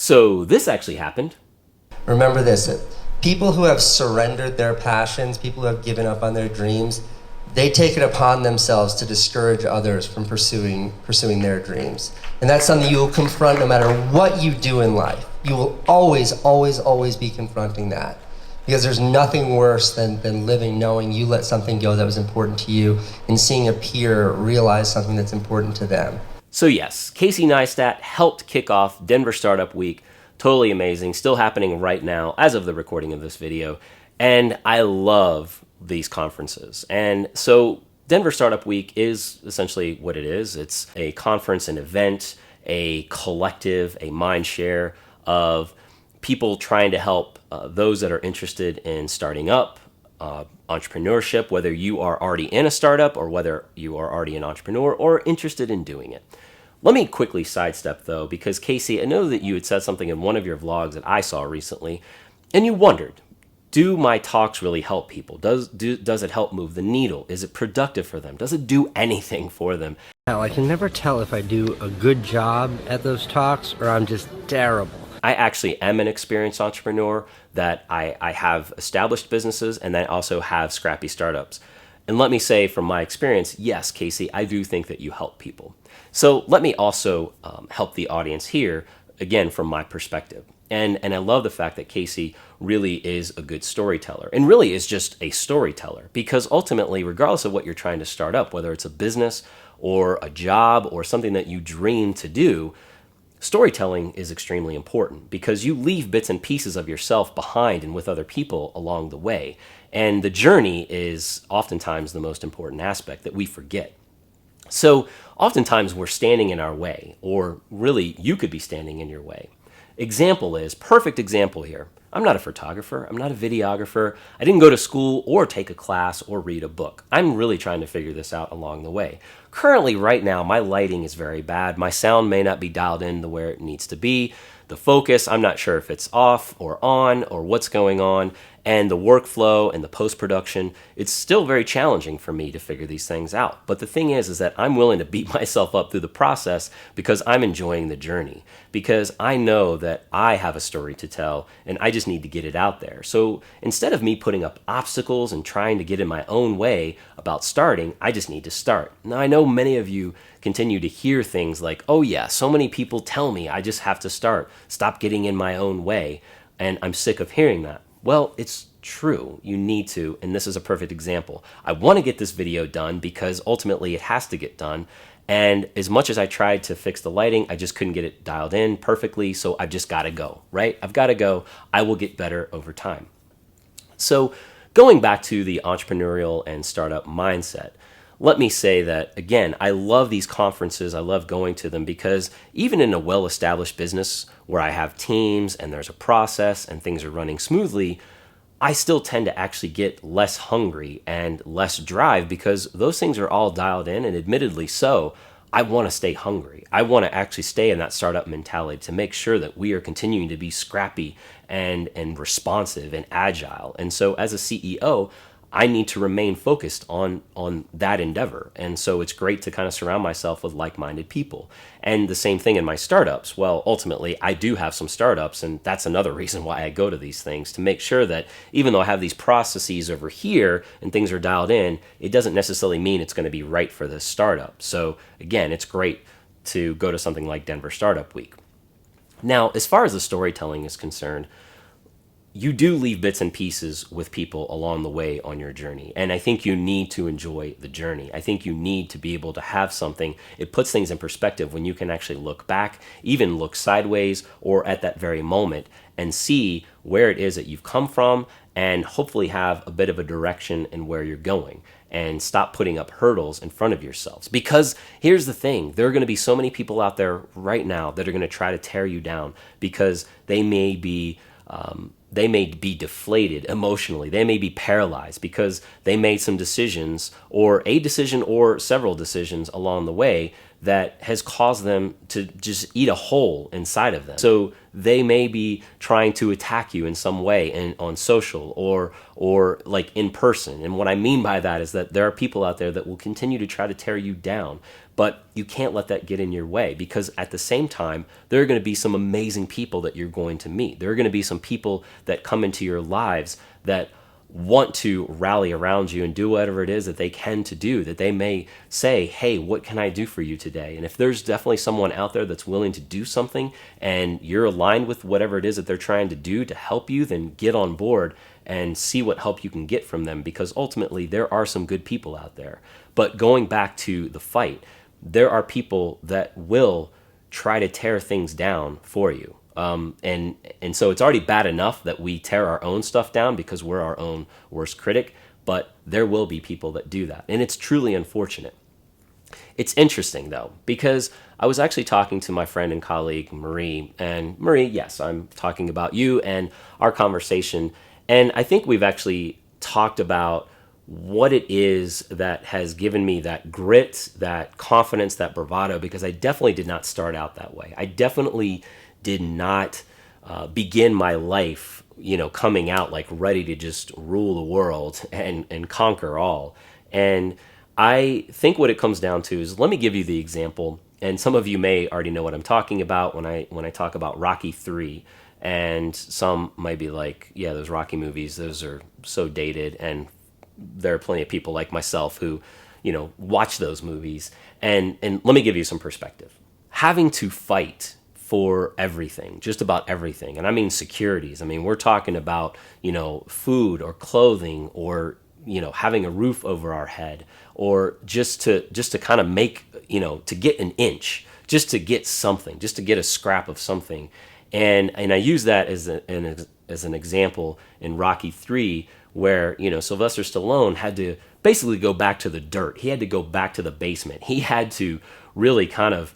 So this actually happened. Remember this, people who have surrendered their passions, people who have given up on their dreams, they take it upon themselves to discourage others from pursuing their dreams. And that's something you will confront no matter what you do in life. You will always be confronting that. Because there's nothing worse than living knowing you let something go that was important to you and seeing a peer realize something that's important to them. So yes, Casey Neistat helped kick off Denver Startup Week. Totally amazing. Still happening right now as of the recording of this video. And I love these conferences. And so Denver Startup Week is essentially what it is. It's a conference, an event, a collective, a mind share of people trying to help those that are interested in starting up, entrepreneurship, whether you are already in a startup or whether you are already an entrepreneur or interested in doing it. Let me quickly sidestep though, because Casey, I know that you had said something in one of your vlogs that I saw recently, and you wondered, do my talks really help people? Does it help move the needle? Is it productive for them? Does it do anything for them? Hell, I can never tell if I do a good job at those talks or I'm just terrible. I actually am an experienced entrepreneur, that I have established businesses and I also have scrappy startups. And let me say from my experience, yes, Casey, I do think that you help people. So let me also help the audience here, again, from my perspective. And I love the fact that Casey really is a good storyteller and really is just a storyteller, because ultimately, regardless of what you're trying to start up, whether it's a business or a job or something that you dream to do, storytelling is extremely important because you leave bits and pieces of yourself behind and with other people along the way. And the journey is oftentimes the most important aspect that we forget. So oftentimes we're standing in our way, or really you could be standing in your way. Perfect example here. I'm not a photographer. I'm not a videographer. I didn't go to school or take a class or read a book. I'm really trying to figure this out along the way. Currently, right now, my lighting is very bad. My sound may not be dialed in to where it needs to be. The focus, I'm not sure if it's off or on or what's going on. And the workflow and the post-production, it's still very challenging for me to figure these things out. But the thing is that I'm willing to beat myself up through the process because I'm enjoying the journey. Because I know that I have a story to tell and I just need to get it out there. So instead of me putting up obstacles and trying to get in my own way about starting, I just need to start. Now I know many of you continue to hear things like, oh yeah, so many people tell me I just have to start. Stop getting in my own way. And I'm sick of hearing that. Well, it's true. You need to, and this is a perfect example. I want to get this video done because ultimately it has to get done. And as much as I tried to fix the lighting, I just couldn't get it dialed in perfectly. So I've just got to go, right? I've got to go. I will get better over time. So going back to the entrepreneurial and startup mindset, let me say that, again, I love these conferences. I love going to them because even in a well-established business where I have teams and there's a process and things are running smoothly, I still tend to actually get less hungry and less drive because those things are all dialed in, and admittedly so, I want to stay hungry. I want to actually stay in that startup mentality to make sure that we are continuing to be scrappy and responsive and agile. And so as a CEO, I need to remain focused on that endeavor. And so it's great to kind of surround myself with like-minded people. And the same thing in my startups. Well, ultimately, I do have some startups, and that's another reason why I go to these things, to make sure that even though I have these processes over here and things are dialed in, it doesn't necessarily mean it's going to be right for this startup. So again, it's great to go to something like Denver Startup Week. Now, as far as the storytelling is concerned, you do leave bits and pieces with people along the way on your journey. And I think you need to enjoy the journey. I think you need to be able to have something. It puts things in perspective when you can actually look back, even look sideways or at that very moment and see where it is that you've come from and hopefully have a bit of a direction in where you're going, and stop putting up hurdles in front of yourselves. Because here's the thing, there are going to be so many people out there right now that are going to try to tear you down because they may be deflated emotionally. They may be paralyzed because they made some decisions, or a decision or several decisions along the way that has caused them to just eat a hole inside of them. So they may be trying to attack you in some way on social or like in person. And what I mean by that is that there are people out there that will continue to try to tear you down. But you can't let that get in your way, because at the same time, there are going to be some amazing people that you're going to meet. There are going to be some people that come into your lives that want to rally around you and do whatever it is that they can to do, that they may say, hey, what can I do for you today? And if there's definitely someone out there that's willing to do something and you're aligned with whatever it is that they're trying to do to help you, then get on board and see what help you can get from them, because ultimately there are some good people out there. But going back to the fight, there are people that will try to tear things down for you. And so it's already bad enough that we tear our own stuff down because we're our own worst critic, but there will be people that do that. And it's truly unfortunate. It's interesting, though, because I was actually talking to my friend and colleague, Marie. And Marie, yes, I'm talking about you and our conversation. And I think we've actually talked about what it is that has given me that grit, that confidence, that bravado, because I definitely did not start out that way. I definitely did not begin my life, coming out like ready to just rule the world and conquer all. And I think what it comes down to is, let me give you the example. And some of you may already know what I'm talking about when I talk about Rocky 3. And some might be like, yeah, those Rocky movies, those are so dated. And there are plenty of people like myself who, watch those movies. And let me give you some perspective. Having to fight for everything, just about everything. And I mean securities. I mean, we're talking about, food or clothing, or, having a roof over our head, or just to kind of make, to get an inch, just to get something, just to get a scrap of something. And I use that as an example in Rocky 3, where, Sylvester Stallone had to basically go back to the dirt. He had to go back to the basement. He had to really kind of,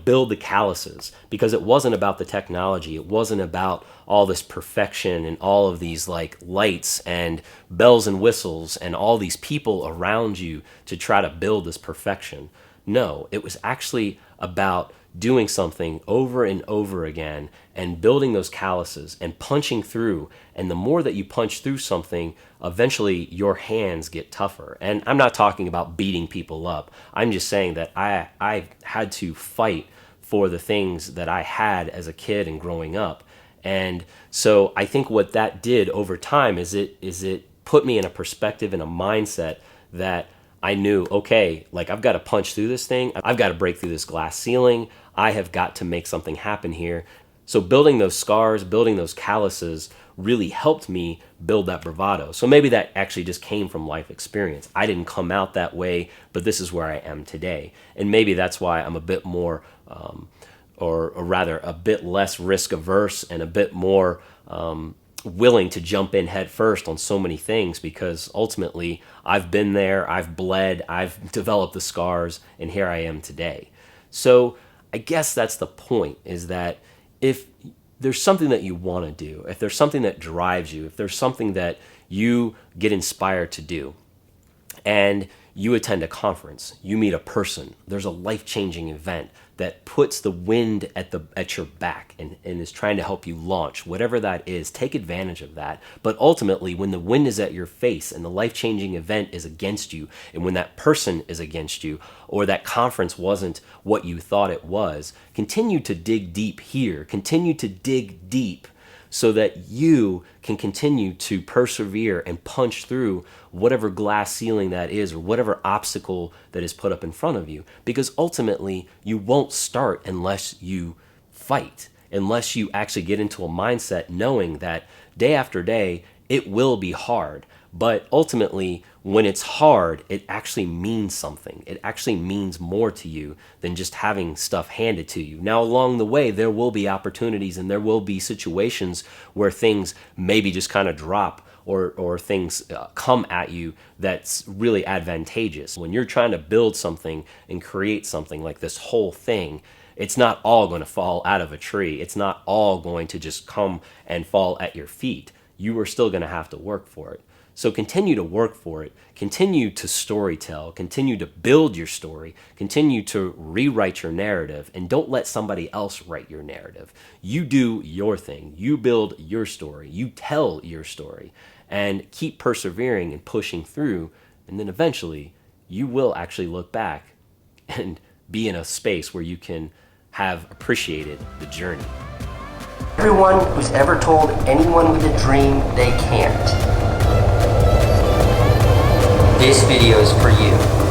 build the calluses, because it wasn't about the technology. It wasn't about all this perfection and all of these like lights and bells and whistles and all these people around you to try to build this perfection. No, it was actually about doing something over and over again and building those calluses and punching through. And the more that you punch through something, eventually your hands get tougher. And I'm not talking about beating people up. I'm just saying that I had to fight for the things that I had as a kid and growing up. And so I think what that did over time is it put me in a perspective and a mindset that I knew, okay, like I've got to punch through this thing. I've got to break through this glass ceiling. I have got to make something happen here. So building those scars, building those calluses really helped me build that bravado. So maybe that actually just came from life experience. I didn't come out that way, but this is where I am today. And maybe that's why I'm a bit more, or rather a bit less risk averse and a bit more willing to jump in head first on so many things, because ultimately I've been there, I've bled, I've developed the scars, and here I am today. So I guess that's the point, is that if there's something that you want to do, if there's something that drives you, if there's something that you get inspired to do, and you attend a conference, you meet a person, there's a life-changing event that puts the wind at your back and is trying to help you launch, whatever that is, take advantage of that. But ultimately, when the wind is at your face and the life-changing event is against you, and when that person is against you, or that conference wasn't what you thought it was, continue to dig deep here, continue to dig deep, so that you can continue to persevere and punch through whatever glass ceiling that is, or whatever obstacle that is put up in front of you. Because ultimately, you won't start unless you fight, unless you actually get into a mindset knowing that day after day, it will be hard. But ultimately, when it's hard, it actually means something. It actually means more to you than just having stuff handed to you. Now, along the way, there will be opportunities and there will be situations where things maybe just kind of drop, or things come at you that's really advantageous. When you're trying to build something and create something like this whole thing, it's not all going to fall out of a tree. It's not all going to just come and fall at your feet. You are still going to have to work for it. So continue to work for it, continue to storytell, continue to build your story, continue to rewrite your narrative, and don't let somebody else write your narrative. You do your thing, you build your story, you tell your story, and keep persevering and pushing through, and then eventually you will actually look back and be in a space where you can have appreciated the journey. Everyone who's ever told anyone with a dream they can't, this video is for you.